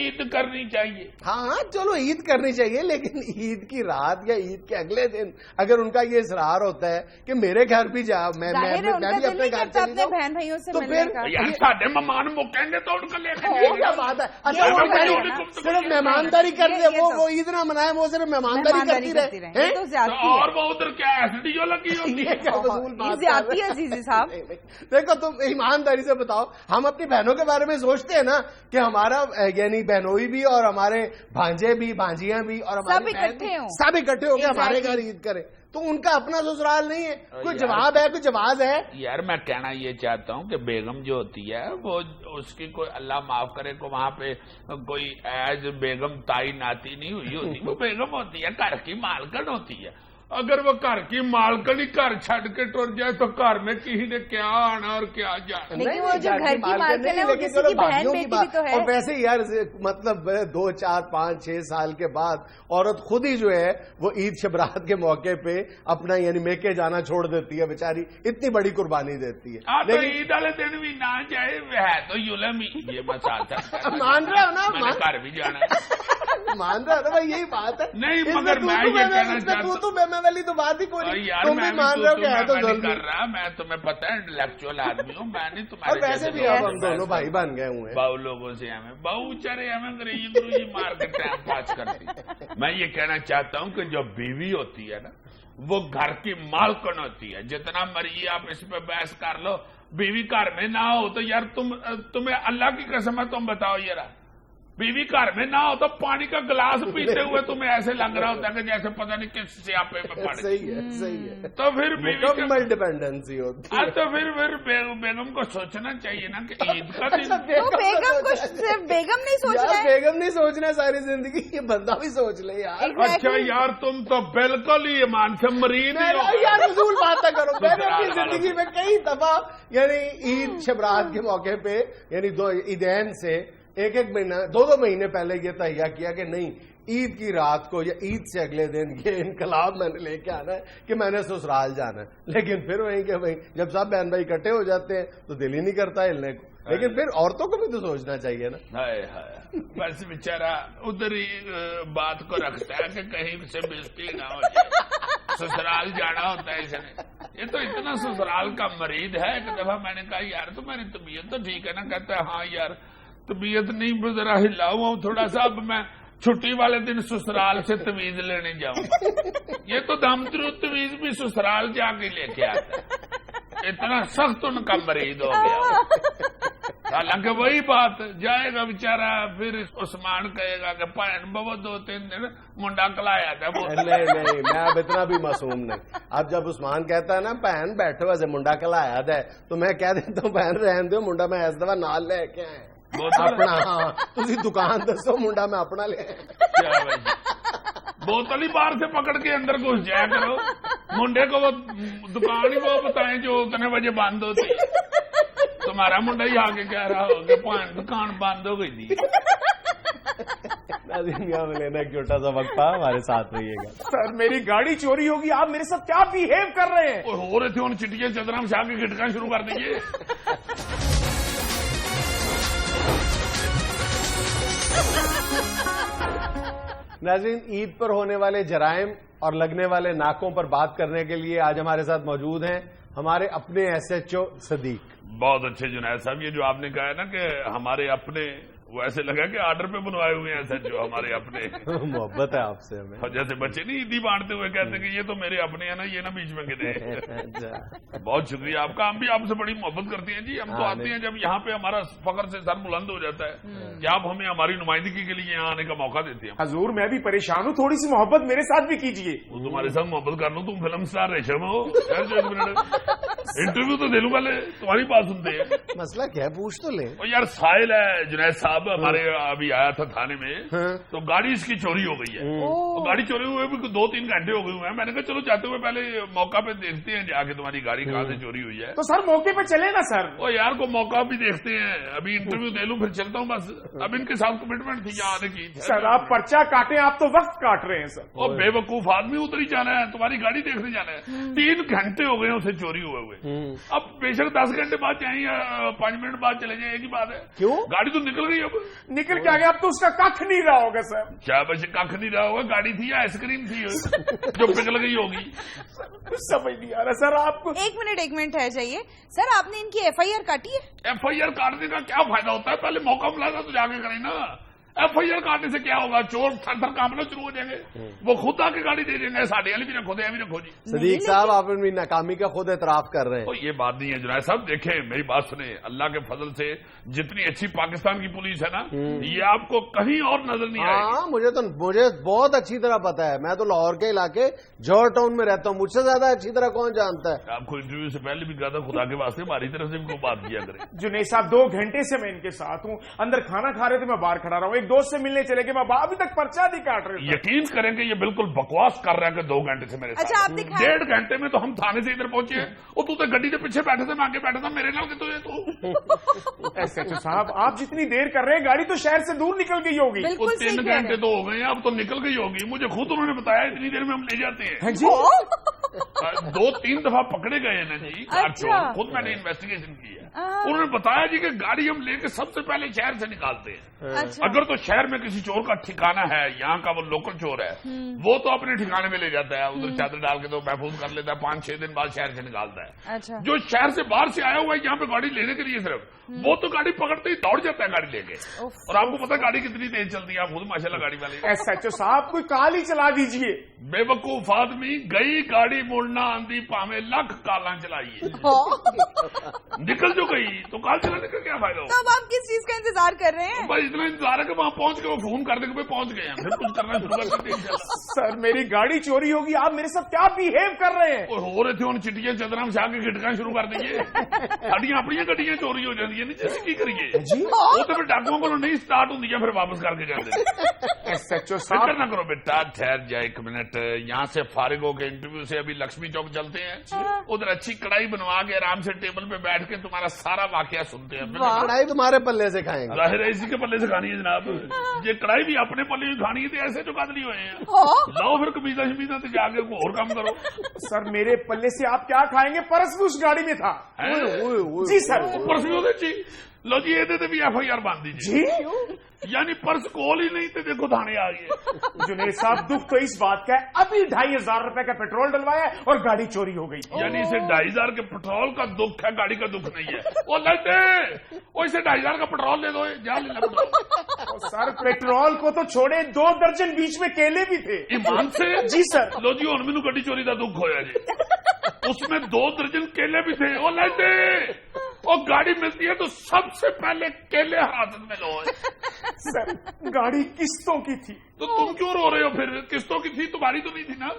[SPEAKER 3] ईद करनी चाहिए।
[SPEAKER 1] हाँ चलो ईद करनी चाहिए, लेकिन ईद की रात या ईद के अगले दिन अगर उनका ये इसरार होता है कि मेरे घर भी जा, मैं भी अपने घर चली जाऊं,
[SPEAKER 2] बहन भाइयों से
[SPEAKER 1] तो फिर
[SPEAKER 3] यार साढ़े मेहमान मुकेंगे तो उनको लेकर
[SPEAKER 1] वो क्या बात है। अच्छा वो सिर्फ मेहमानदारी करते, वो ईद ना मनाए, वो सिर्फ मेहमानदारी करती रहे,
[SPEAKER 3] और वो उधर क्या एसडीओ लगी होती है।
[SPEAKER 2] अजीजी साहब
[SPEAKER 1] देखो तुम ईमानदारी से बताओ, हम अपनी बहनों के बारे में सोचते हैं ना कि हमारा यानी बहनोई भी और हमारे भांजे भी, भांजियां भी और हमारे सब इकट्ठे हो गए हमारे घर ईद करें, तो उनका अपना ससुराल नहीं है, कोई जवाब है, कोई जवाब है।
[SPEAKER 3] यार मैं कहना ये चाहता हूँ कि बेगम जो होती है वो उसकी कोई अल्लाह माफ करे को वहाँ पे कोई एज बेगम ताई नाती नहीं हुई होती, वो बेगम होती है, घर की मालकन होती है। अगर वो घर की मालकन ही घर छड़ के टुर जाए तो घर में किसी ने क्या आना और क्या जाना।
[SPEAKER 2] लेकिन वो जो घर की मालकन है वो किसी की बहन बेटी भी तो है।
[SPEAKER 1] और वैसे यार मतलब 2, 4, 5, 6 साल के बाद औरत खुद ही जो है वो ईद शबरात के मौके पे अपना यानी मेके जाना छोड़ देती है, बेचारी इतनी बड़ी कुर्बानी देती है।
[SPEAKER 3] लेकिन ईद वाले दिन भी ना जाए है तो युलम ये मसाल
[SPEAKER 1] मान रहे हो ना,
[SPEAKER 3] घर भी जाना
[SPEAKER 1] मान रहे हो ना भाई, यही बात है।
[SPEAKER 3] नहीं मगर मैं ये कहना चाहता हूँ
[SPEAKER 1] वाली तो बात ही कोई नहीं,
[SPEAKER 3] यार
[SPEAKER 1] तुम भी मान रहे हो कि है तो
[SPEAKER 3] नहीं कर रहा, मैं तुम्हें पता है इंटेलेक्चुअल आदमी हूँ, मैं नहीं तुम्हारे
[SPEAKER 1] और वैसे भी अब हम दोनों भाई बन गए हुए हैं।
[SPEAKER 3] बहु लोगों से हमें बहु चरे हमें अंग्रेजी मार के टाइम पास करती। मैं ये कहना चाहता हूँ कि जो बीवी होती है ना वो घर की मालकन होती है, जितना मर्जी आप इस पे बहस कर लो, बीवी घर में ना हो तो यार तुम्हें अल्लाह की कसम है, तुम बताओ यार बीवी घर में ना हो तो पानी का गिलास पीते हुए तुम्हें ऐसे लग रहा होता है कि जैसे पता नहीं किस स्यापे में पड़
[SPEAKER 1] सही है
[SPEAKER 3] तो फिर
[SPEAKER 1] मुकम्मल डिपेंडेंसी होती है।
[SPEAKER 3] तो फिर बेगम को सोचना चाहिए ना कि ईद का दिन
[SPEAKER 2] तो बेगम को सिर्फ बेगम नहीं सोचना है,
[SPEAKER 1] बेगम नहीं सोचना है सारी जिंदगी, ये बंदा भी सोच ले यार।
[SPEAKER 3] अच्छा यार तुम तो बिल्कुल ही ईमान से मरीज ही हो
[SPEAKER 1] यार फजूल बात ना करो। मैंने अपनी जिंदगी में कई दफा यानी ईद शबरात के मौके पे यानी दो ईदैन से एक महीना 2 महीने पहले ये तैयार किया कि नहीं ईद की रात को या ईद से अगले दिन ये इनकलाब मैंने लेके आना है कि मैंने ससुराल जाना है। लेकिन फिर वहीं के वहीं जब सब बहन भाई इकट्ठे हो जाते हैं तो दिल ही नहीं करता हिलने को। लेकिन फिर औरतों को भी तो सोचना चाहिए ना।
[SPEAKER 3] हाय हाय बस बेचारा उधर ही बात को रखता है कि कहीं से बेइज्जती ना हो जाए, ससुराल जाना होता है इसने। ये तो इतना ससुराल का मरीज है। एक दफा मैंने कहा यार तुम्हारी तबीयत तो ठीक है ना? कहता है हाँ यार तबीयत नहीं जरा हिला हुआ हूं थोड़ा सा, अब मैं छुट्टी वाले दिन ससुराल से तवीज लेने जाऊं। ये तो दामतरू तवीज भी ससुराल जाके लेके आता है, इतना सख्त उनका मरीज हो गया। हालांकि वही बात जाएगा बेचारा, फिर उस्मान कहेगा कि भैन बहुत 2-3 दिन मुंडा कलाया था।
[SPEAKER 1] नहीं मैं अब इतना भी मासूम नहीं। अब जब उस्मान कहता है ना भैन बैठो वैसे मुंडा कलाया था, तो मैं कह देता हूँ भैन रहन दो मुंडा मैं इस दफा नाल लेके आया अपना। हाँ तुसी दुकान दसो मुंडा मैं अपना ले आया।
[SPEAKER 3] बोतल ही बाहर से पकड़ के अंदर घुस जाया करो, मुंडे को वो दुकान ही वो बताएं जो उतने बजे बंद होती है। तुम्हारा मुंडा ही आगे कह रहा हो कि दुकान बंद हो गई थी।
[SPEAKER 1] दुनिया में लेना एक छोटा सा वक्फा, हमारे साथ रहिएगा।
[SPEAKER 4] सर मेरी गाड़ी चोरी होगी, आप मेरे साथ क्या बिहेव कर रहे हैं?
[SPEAKER 3] हो रहे थे उन चिटिया चदरा में से आके खिटका शुरू कर दीजिए।
[SPEAKER 1] नाज़रीन ईद पर होने वाले जराइम और लगने वाले नाकों पर बात करने के लिए आज हमारे साथ मौजूद हैं हमारे अपने SHO सदीक।
[SPEAKER 3] बहुत अच्छे जुनैद साहब, ये जो आपने कहा है ना कि हमारे अपने, वो ऐसे लगा कि आर्डर पे बनवाए हुए हैं SHO हमारे अपने।
[SPEAKER 1] मोहब्बत है आपसे हमें।
[SPEAKER 3] और जैसे बच्चे नहीं ईदी बांटते हुए कहते कि ये तो मेरे अपने हैं ना, ये ना बीच में गिने। बहुत शुक्रिया आपका, हम भी आपसे बड़ी मोहब्बत करते हैं जी। हम तो आते हैं जब यहाँ पे हमारा फख्र से सर बुलंद हो जाता है कि आप हमें हमारी नुमाइंदगी के लिए यहाँ आने का मौका देते हैं।
[SPEAKER 4] हजूर मैं भी परेशान हूँ, थोड़ी सी मोहब्बत मेरे साथ भी कीजिए।
[SPEAKER 3] वो तुम्हारे साथ मोहब्बत कर लूँ, तुम फिल्म स्टार रेशम हो। इंटरव्यू तो दे लूँ पहले, तुम्हारी बात सुनते हैं।
[SPEAKER 1] मसला क्या है पूछ तो ले।
[SPEAKER 3] यार साहिल है जुनैद साहब हमारे अभी आया था थाने में, तो गाड़ी इसकी चोरी हो गई है। तो गाड़ी चोरी हुए भी 2-3 घंटे हो गए हुए हैं। मैंने कहा चलो जाते हुए पहले मौका पे देखते हैं जाके तुम्हारी गाड़ी कहाँ से चोरी हुई है।
[SPEAKER 4] तो सर मौके पे चले ना सर।
[SPEAKER 3] ओ यार को मौका भी देखते हैं, अभी इंटरव्यू दे लूं फिर चलता हूँ बस। अब इनके साथ कमिटमेंट थी यहाँ आने की।
[SPEAKER 4] सर आप पर्चा काटें, आप तो वक्त काट रहे हैं सर।
[SPEAKER 3] और बेवकूफ आदमी उधर ही जाना है, तुम्हारी गाड़ी देखने जाना है। 3 घंटे हो गए उसे चोरी हुए हुए। अब बेशक 10 घंटे बाद जाए या 5 मिनट बाद चले जाए, एक ही बात है।
[SPEAKER 1] क्यों?
[SPEAKER 3] गाड़ी तो निकल गई, अब
[SPEAKER 4] निकल के आ गया, अब तो उसका कख नहीं रहा होगा सर।
[SPEAKER 3] क्या बस कख नहीं रहा होगा? गाड़ी थी या आइसक्रीम थी जो पिघल गई होगी?
[SPEAKER 4] समझ नहीं आ रहा सर आपको।
[SPEAKER 2] एक मिनट है चाहिए सर, आपने इनकी FIR काटी है?
[SPEAKER 3] FIR काटने का क्या फायदा होता है? पहले मौका मिला था तो जाके करें ना। FIR काटने से क्या होगा? चोर थर कांपना शुरू हो जाएंगे, वो खुद आके गाड़ी दे देंगे। साढ़े वाली भी रखो दे, भी रखो जी।
[SPEAKER 1] सदीक साहब आप अपनी नाकामी का खुद एतराफ कर रहे हैं।
[SPEAKER 3] तो ये बात नहीं है जुनैद साहब, देखें मेरी बात सुने, अल्लाह के फजल से जितनी अच्छी पाकिस्तान की पुलिस है ना, ये आपको कहीं और नजर नहीं आएगी।
[SPEAKER 1] हाँ मुझे बहुत अच्छी तरह पता है। मैं तो लाहौर के इलाके जॉर्ज टाउन में रहता हूँ, मुझसे ज्यादा अच्छी तरह कौन जानता है।
[SPEAKER 3] आपको इंटरव्यू से पहले भी कहा था खुदा के वास्ते हमारी तरफ से भी कोई बात किया करें।
[SPEAKER 4] जुनैद साहब 2 घंटे से मैं इनके साथ हूँ, अंदर खाना खा रहे थे, मैं बाहर खड़ा रहा हूँ, एक दोस्त से मिलने चले गए, मैं अभी तक पर्चा नहीं काट रहे।
[SPEAKER 3] यकीन करेंगे ये बिल्कुल बकवास कर रहा है कि 2 घंटे से मेरे
[SPEAKER 2] अच्छा, आप दिखाएं।
[SPEAKER 3] 1.5 घंटे में तो हम थाने से इधर पहुंचे हैं, और तू तो गड्डी के पीछे बैठे थे, मैं आगे बैठा था, मेरे नाल के तो
[SPEAKER 4] SHO साहब आप जितनी देर कर रहे हैं, गाड़ी तो शहर से दूर निकल गई होगी।
[SPEAKER 2] बिल्कुल सही
[SPEAKER 3] 3
[SPEAKER 2] कह रहे
[SPEAKER 3] घंटे तो हो गए हैं, अब तो निकल गई होगी। मुझे खुद उन्होंने बताया इतनी देर में हम ले जाते हैं।
[SPEAKER 4] हाँ जी
[SPEAKER 3] 2-3 दफा पकड़े गए हैं ना जी कार
[SPEAKER 2] अच्छा।
[SPEAKER 3] चोर, खुद मैंने इन्वेस्टिगेशन की है। उन्होंने बताया जी कि गाड़ी हम लेके सबसे पहले शहर से निकालते हैं।
[SPEAKER 2] अच्छा।
[SPEAKER 3] अगर तो शहर में किसी चोर का ठिकाना है, यहाँ का वो लोकल चोर है, वो तो अपने ठिकाने में ले जाता है, उधर चादर डाल के तो महफूज कर लेता है, 5-6 दिन बाद शहर से निकालता है।
[SPEAKER 2] अच्छा।
[SPEAKER 3] जो शहर से बाहर से आया हुआ है यहाँ पे गाड़ी लेने के लिए सिर्फ, वो तो गाड़ी पकड़ते ही दौड़ जाता है गाड़ी लेके। और आपको पता है गाड़ी कितनी तेज चलती है, आप खुद माशाल्लाह गाड़ी वाले।
[SPEAKER 4] SHO साहब कोई काल ही चला दीजिए।
[SPEAKER 3] बेवकूफ आदमी, गई गाड़ी मुड़ना आंधी पावे, लख काला चलाइए, निकल جو گئی تو کال چلانے کا کیا فائدہ
[SPEAKER 2] تو اب آپ کس چیز کا انتظار کر رہے ہیں؟
[SPEAKER 3] بس اتنا انتظار ہے کہ وہاں پہنچ کے وہ فون کر دے کہ پہنچ گئے ہیں، پھر کچھ کرنا شروع کر دیں گے۔
[SPEAKER 4] سر میری گاڑی چوری ہوگی، آپ میرے ساتھ کیا بہیو کر رہے ہیں؟
[SPEAKER 3] ہو رہے تھے ان چٹیاں چدرا میں سے کے گٹکا شروع کر دیں گے، ساڈیاں اپنی گڈیاں چوری ہو جاتی ہیں، جیسے کی کریے وہ تو پھر ڈاکوؤں کو نہیں اسٹارٹ ہوں پھر واپس کر کے جاتے ہیں۔
[SPEAKER 4] SHO
[SPEAKER 3] فکر
[SPEAKER 4] صاحب
[SPEAKER 3] نہ کرو بیٹا، ٹھہر جائے ایک منٹ، یہاں سے فارغ ہو کے انٹرویو سے ابھی لکشمی چوک چلتے ہیں، ادھر اچھی کڑھائی بنوا کے آرام سے ٹیبل پہ بیٹھ کے تمہارا سارا واقعہ سنتے ہیں۔
[SPEAKER 1] کڑھائی تمہارے پلے سے کھائیں گے،
[SPEAKER 3] ظاہر ہے اسی کے پلے سے کھانی ہے جناب، یہ کڑھائی بھی اپنے پلے میں کھانی ہے تو ایسے جو قدلی ہوئے ہیں، لاؤ پھر کمیزہ شمیزہ تو جا کے اور کام کرو۔
[SPEAKER 4] سر میرے پلے سے آپ کیا کھائیں گے؟ پرس بھی اس گاڑی میں تھا۔ جی سر
[SPEAKER 3] پرس بھی ہوتے جی، لو جی یہ بھی FIR باندھ دیجیے، یعنی پرس کول ہی نہیں تو دیکھو تھانے آ گئے۔
[SPEAKER 4] جنید صاحب دکھ تو اس بات کا ہے ابھی 2500 روپے کا پیٹرول ڈلوایا اور گاڑی چوری ہو گئی۔
[SPEAKER 3] یعنی اسے 2500 کے پیٹرول کا دکھ ہے، گاڑی کا دکھ نہیں ہے۔ وہ لگتے وہ اسے 2500 کا پیٹرول دے دو، جا لے پیٹرول۔
[SPEAKER 4] سر پیٹرول کو تو چھوڑے 2 درجن بیچ میں کیلے بھی تھے۔
[SPEAKER 3] ایمان سے؟
[SPEAKER 4] جی سر۔
[SPEAKER 3] لو جی ہوں مینو گڈی چوری کا دکھ ہویا جی، اس میں 2 درجن کیلے بھی تھے۔ وہ لگتے وہ گاڑی ملتی ہے تو سب سے پہلے کیلے ہاتھ میں لو۔
[SPEAKER 4] سر گاڑی قسطوں کی تھی۔
[SPEAKER 3] تو تم کیوں رو رہے ہو پھر؟ قسطوں کی تھی، تمہاری تو نہیں تھی نا۔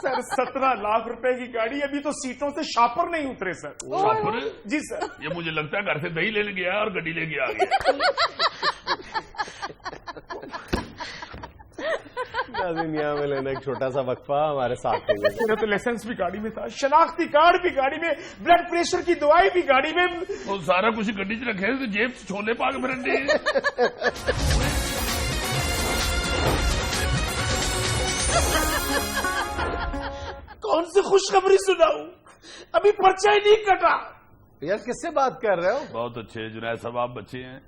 [SPEAKER 4] سر 17 لاکھ روپے کی گاڑی، ابھی تو سیٹوں سے شاپر نہیں اترے سر۔
[SPEAKER 3] شاپر؟
[SPEAKER 4] جی سر۔
[SPEAKER 3] یہ مجھے لگتا ہے گھر سے دہی لینے گیا اور گڈی لے کے آ گیا۔
[SPEAKER 1] دنیا میں لینا ایک چھوٹا سا وقفہ ہمارے ساتھ
[SPEAKER 4] میرا تو لائسنس بھی گاڑی میں تھا، شناختی کارڈ بھی گاڑی میں، بلڈ پریشر کی دوائی بھی گاڑی میں۔
[SPEAKER 3] وہ سارا کچھ گڈی چ رکھے تو جیب سے چھولے پا کے پھرن دے۔
[SPEAKER 4] کون سی خوشخبری سناؤں؟ ابھی پرچہ ہی نہیں کٹا۔
[SPEAKER 1] یار کس سے بات کر رہے ہو؟
[SPEAKER 3] بہت اچھے جنید صاحب، آپ بچے ہیں،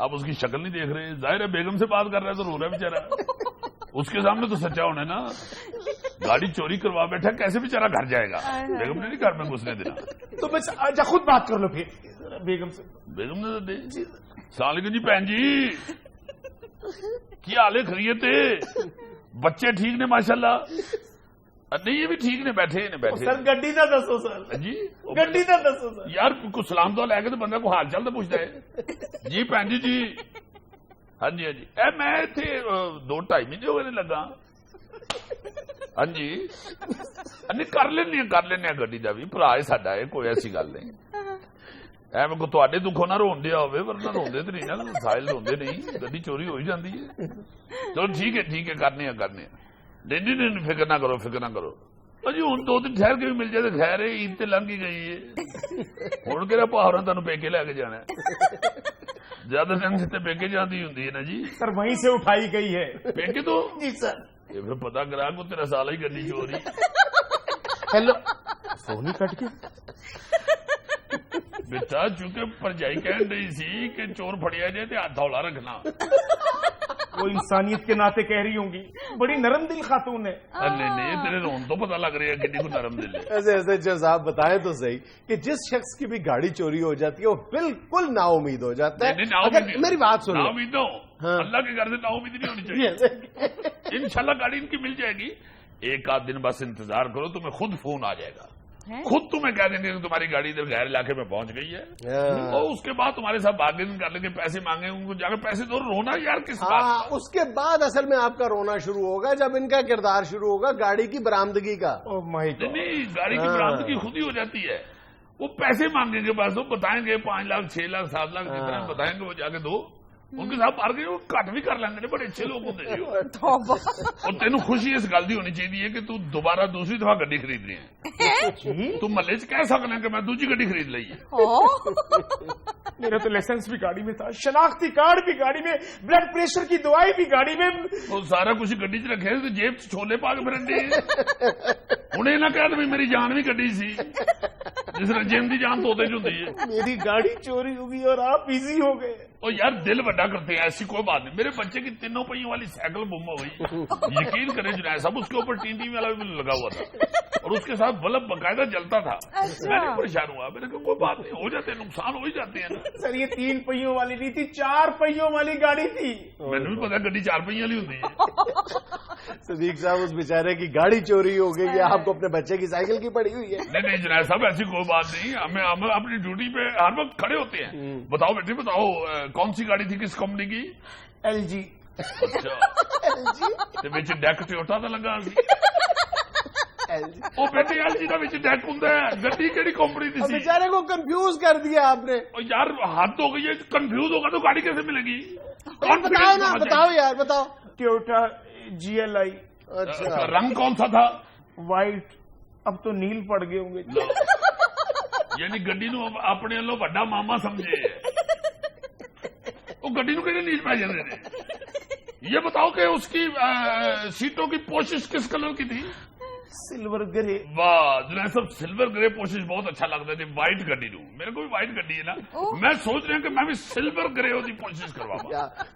[SPEAKER 3] آپ اس کی شکل نہیں دیکھ رہے، ظاہر ہے بیگم سے بات کر رہے تو رو رہا ہے بیچارہ، اس کے سامنے تو سچا ہونا نا۔ گاڑی چوری کروا بیٹھا، کیسے بیچارہ گھر جائے گا؟ بیگم نے نہیں گھر میں گھسنے دینا۔
[SPEAKER 4] تو بس آجا خود بات کر لو پھر بیگم سے۔
[SPEAKER 3] بیگم نے تو دے۔ السلام علیکم جی بہن جی، کیا حال ہے؟ خیریت ہے؟ بچے ٹھیک نے ماشاءاللہ؟ نہیں یہ بھی ٹھیک نے، بیٹھے نے بیٹھے۔
[SPEAKER 4] سر گڈی نہ دسو سر،
[SPEAKER 3] جی
[SPEAKER 4] گڈی نہ دسو سر۔
[SPEAKER 3] یار کچھ سلام تو لے کے تو بندہ کو حال چال تو پوچھتا ہے۔ جی بہن جی جی، ہاں جی ہاں جی، میں اتنے 2-2.5 مہینے ہو گئے لگا۔ ہاں جی کر لینے گڈی کا بھی، بھرا ہے ساڈا، کوئی ایسی گل نہیں۔ میں کو تے دکھوں نہ رون دیا ہوئے، ورنہ روندے تو نہیں نا، ساحل روندے نہیں، گڈی چوری ہو ہی جاتی ہے۔ چلو ٹھیک ہے کرنے ہیں۔ نہیں فکر نہ کرو جی، ہوں 2 دن ٹھہر کے بھی مل جائے تو خیر ہے، عید تے لنگ ہی گئی ہے، ہوں کہ پہاڑا تمہیں پیکے لے کے جانا ہے، زیادہ دن سے پیکے جاتی ہوں نا جی۔
[SPEAKER 4] سر وہیں سے اٹھائی گئی ہے
[SPEAKER 3] پیکے تو؟
[SPEAKER 4] جی سر۔
[SPEAKER 3] یہ پھر پتا کرا کو 13 سال ہی گڈی چوری۔
[SPEAKER 4] ہیلو سونی کٹ کے
[SPEAKER 3] بیٹا چونکہ پرجائی کہن رہی سی کہ چور پھڑیا جائے تو ہاتھ ہولا رکھنا۔
[SPEAKER 4] وہ انسانیت کے ناطے کہہ رہی ہوں گی، بڑی نرم دل خاتون ہے۔
[SPEAKER 3] نہیں تیرے رون تو پتا لگ رہی ہے کتنی کو نرم دل ہے۔
[SPEAKER 1] ایسے جز آپ بتائیں تو صحیح کہ جس شخص کی بھی گاڑی چوری ہو جاتی ہے وہ بالکل نا امید ہو جاتا ہے۔ میری بات سنو،
[SPEAKER 3] نا امید ہو، اللہ کے گھر سے نا امید نہیں ہونی چاہیے۔ انشاءاللہ گاڑی ان کی مل جائے گی، 1 دن بس انتظار کرو، تمہیں خود فون آ جائے گا، خود تمہیں کہہ دیں گے کہ تمہاری گاڑی ادھر غیر علاقے میں پہنچ گئی ہے، اور اس کے بعد تمہارے ساتھ بارگیننگ کر لیں گے، پیسے مانگیں ان کو، جا کے پیسے دو۔ رونا یار کس بات؟
[SPEAKER 1] اس کے بعد اصل میں آپ کا رونا شروع ہوگا جب ان کا کردار شروع ہوگا گاڑی کی برآمدگی کا۔
[SPEAKER 3] نہیں گاڑی کی برآمدگی خود ہی ہو جاتی ہے، وہ پیسے مانگیں گے، بس وہ بتائیں گے 5 لاکھ 6 لاکھ 7 لاکھ جتنا بتائیں گے وہ جا کے دو، ان کے ساتھ پار گئے، وہ کٹ بھی کر لیں گے، بڑے اچھے لوگ ہوتے ہیں۔ اور تینوں خوشی اس گل کی ہونی چاہیے کہ تو دوبارہ دوسری دفعہ گڈی خرید رہی ہے، تم محلے چ کہہ سکنا کہ میں دوسری گڈی خرید لی ہے۔
[SPEAKER 4] میرا تو لائسنس بھی گاڑی میں تھا، شناختی کارڈ بھی گاڑی میں، بلڈ پریشر کی دوائی بھی گاڑی میں۔
[SPEAKER 3] وہ سارا کچھ گڈی چ رکھے تو جیب سے چھولے پا کے پھرن دے۔ ہوں یہ نہ کہہ دو میری جان بھی گڈی سی، جس طرح جن کی جان توتے چ ہوتی ہے۔
[SPEAKER 4] میری گاڑی چوری ہوگی اور آپ ایزی ہو گئے۔
[SPEAKER 3] اور یار دل بڑا کرتے ہیں، ایسی کوئی بات نہیں۔ میرے بچے کی 3 پہیوں والی سائیکل گم ہو گئی، یقین کریں جنید صاحب، اس کے اوپر ٹی والا بھی لگا ہوا تھا اور اس کے ساتھ بلب باقاعدہ جلتا تھا۔ میں نے پریشان ہوا، میں نے کہا کوئی بات نہیں، ہو جاتے ہیں، نقصان ہو ہی جاتے ہیں نا۔
[SPEAKER 4] سر یہ 3 پہیوں والی نہیں تھی، 4 پہیوں والی گاڑی تھی۔
[SPEAKER 3] میں نے بھی پتا گڈی 4 پہیوں والی ہوتی ہے۔
[SPEAKER 1] صدیق صاحب اس بیچارے کی گاڑی چوری ہو گئی ہے, آپ کو اپنے بچے کی سائیکل کی پڑی ہوئی ہے.
[SPEAKER 3] نہیں جنید صاحب ایسی کوئی بات نہیں, ہم اپنی ڈیوٹی پہ ہر وقت کھڑے ہوتے ہیں. بتاؤ بیٹے بتاؤ, کون سی گاڑی تھی, کس کمپنی کی؟
[SPEAKER 4] LG.
[SPEAKER 3] اچھا ڈیک ٹویوٹا کا لگا وہ بیٹے LG کا ڈیک ہوں گڈی کہڑی کمپنی کی؟
[SPEAKER 1] بیچارے کو کنفیوز کر دیا آپ نے.
[SPEAKER 3] یار حد ہو گئی ہے, کنفیوز ہوگا تو گاڑی کیسے ملے گی؟
[SPEAKER 1] بتاؤ نا, بتاؤ یار بتاؤ.
[SPEAKER 4] Toyota GLI.
[SPEAKER 1] اچھا
[SPEAKER 3] رنگ کون سا تھا؟
[SPEAKER 4] وائٹ. اب تو نیل پڑ گئے ہوں گے.
[SPEAKER 3] یعنی گڈی نو اپنے لو بڑا ماما سمجھے, وہ گڈی نو کہڑے نیل پی جاتے ہیں. یہ بتاؤ کہ اس کی سیٹوں کی پوشش کس کلر کی تھی؟
[SPEAKER 4] سلور گرے.
[SPEAKER 3] واہ جنید صاحب, سلور گرے پوشش بہت اچھا لگتا ہے. وائٹ گڈی نو, میرے کو بھی وائٹ گڈی ہے نا, میں سوچ رہا ہوں کہ میں بھی سلور گرے ہوتی کوشش کرواؤں.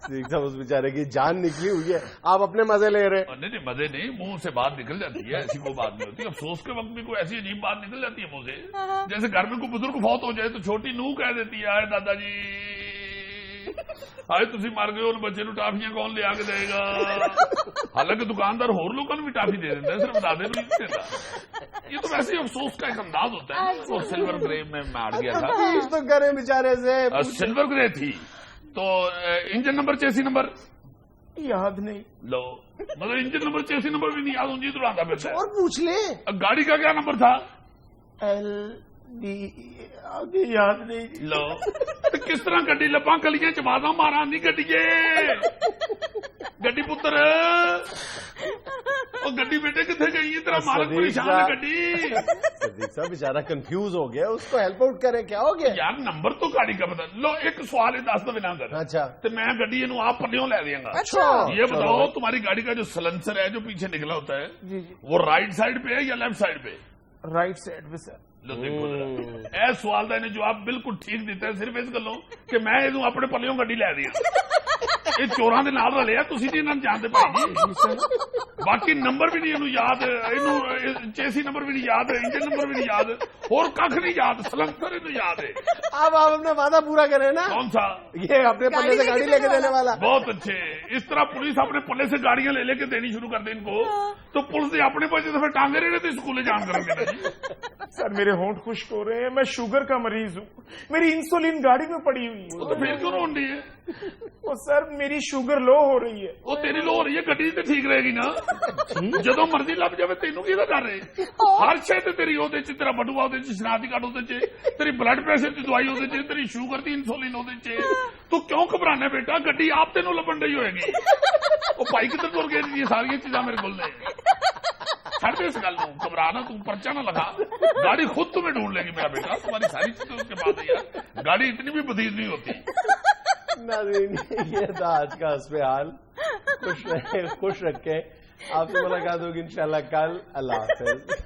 [SPEAKER 1] صدیق صاحب اس بیچارے کی جان نکلی ہوئی ہے, آپ اپنے مزے لے رہے ہیں.
[SPEAKER 3] نہیں مزے نہیں, منہ سے بات نکل جاتی ہے, ایسی کوئی بات نہیں ہوتی. افسوس کے وقت بھی کوئی ایسی عجیب بات نکل جاتی ہے منہ سے, جیسے گھر میں کوئی بزرگ فوت ہو جائے تو چھوٹی نوح کہہ دیتی ہے, آئے دادا جی آئے تسی مر گئے, ان بچے نو ٹافیاں کون لے کے دے گا. حالانکہ دکاندار ہور لوگوں بھی ٹافی دے دیتا ہے, صرف دادے کو نہیں دیتا. یہ تو ویسے افسوس کا ایک انداز ہوتا ہے. وہ سلور گرے میں مار گیا تھا,
[SPEAKER 1] تو کرے بیچارے سے.
[SPEAKER 3] سلور گرے تھی تو انجن نمبر چیسی نمبر
[SPEAKER 4] یاد نہیں.
[SPEAKER 3] لو مطلب انجن نمبر چیسی نمبر بھی نہیں یاد ہوں, جی تو آتا پھر
[SPEAKER 1] اور پوچھ لیں.
[SPEAKER 3] گاڑی کا کیا نمبر تھا؟
[SPEAKER 4] LD. آگے یاد نہیں.
[SPEAKER 3] لو کس طرح گڈی لبا کلیاں چمادا مارا نہیں گڈیے گڈی پتر, وہ گڈی بیٹے کتنے گئی ہے, تیرا مالک پریشان ہے گڈی.
[SPEAKER 1] صدیق صاحب بیچارہ کنفیوز ہو گیا, اس کو ہیلپ آؤٹ کرے, کیا ہو گیا
[SPEAKER 3] یار؟ نمبر تو گاڑی کا پتا. لو ایک سوال ہے, دس دو کر.
[SPEAKER 1] اچھا
[SPEAKER 3] تو میں گڈی نو آپ پلیوں لے دیا گا.
[SPEAKER 1] اچھا
[SPEAKER 3] یہ بتاؤ تمہاری گاڑی کا جو سلنسر ہے جو پیچھے نکلا ہوتا ہے وہ رائٹ سائڈ پہ ہے یا لیفٹ سائڈ پہ؟
[SPEAKER 4] رائٹ سائڈ پہ سر.
[SPEAKER 3] اے سوال کا جواب بالکل ٹھیک دیتا ہے, صرف اس گلوں کہ میں یہ اپنے پلیوں گڈی لے دیا. یہ چوراں دے نال رلیا, تسی نہیں انہاں جانتے بھائی. باقی نمبر بھی نہیں یاد, چیسی نمبر بھی نہیں یاد, انجن نمبر بھی نہیں یاد, اور کھ نہیں یاد, سلنسر یاد ہے.
[SPEAKER 1] اب آپ اپنا وعدہ پورا کریں نا.
[SPEAKER 3] کون سا؟
[SPEAKER 1] یہ اپنے پلے سے گاڑی لے کے دینے والا.
[SPEAKER 3] بہت اچھے. اس طرح پولیس اپنے پلے سے گاڑیاں لے کے دینی شروع کر دے ان کو, تو پولیس نے اپنے بچے تو پھر ٹانگے رہے تو اسکول جان کر گے.
[SPEAKER 4] سر میرے ہونٹ خشک ہو رہے ہیں, میں شوگر کا مریض ہوں, میری انسولین گاڑی میں پڑی ہوئی ہے.
[SPEAKER 3] تو پھر کیوں رون رہی ہے؟
[SPEAKER 4] وہ سر میری شوگر لو ہو رہی ہے.
[SPEAKER 3] وہ تیری لو ہو رہی ہے, گڈی تو ٹھیک رہے گی نا. جدو مرضی لب جائے تینوں کی کر رہے, ہر شاید تیری وہ تیرا بٹوا وہ شناختی کارڈ وہ تیری بلڈ پریشر کی دوائی وہ تیری شوگر کی انسولین وہ, تو کیوں گھبرانا بیٹا؟ گڈی آپ تینوں لبن رہی ہوئے گی. وہ بھائی کدھر تر گئے, یہ ساری چیزاں میرے کو چھڑ دے اس گل کو, گھبرانا تم پرچا نہ لگا, گاڑی خود تمہیں ڈھونڈ لے گی میرا بیٹا. تمہاری ساری چیزیں اس کے بعد ہے یار, گاڑی اتنی بھی بدیل نہیں ہوتی.
[SPEAKER 1] ناظرین یہ تھا آج کا حسب حال. خوش رہے, خوش رکھے. آپ سے ملاقات ہوگی انشاءاللہ کل. اللہ حافظ.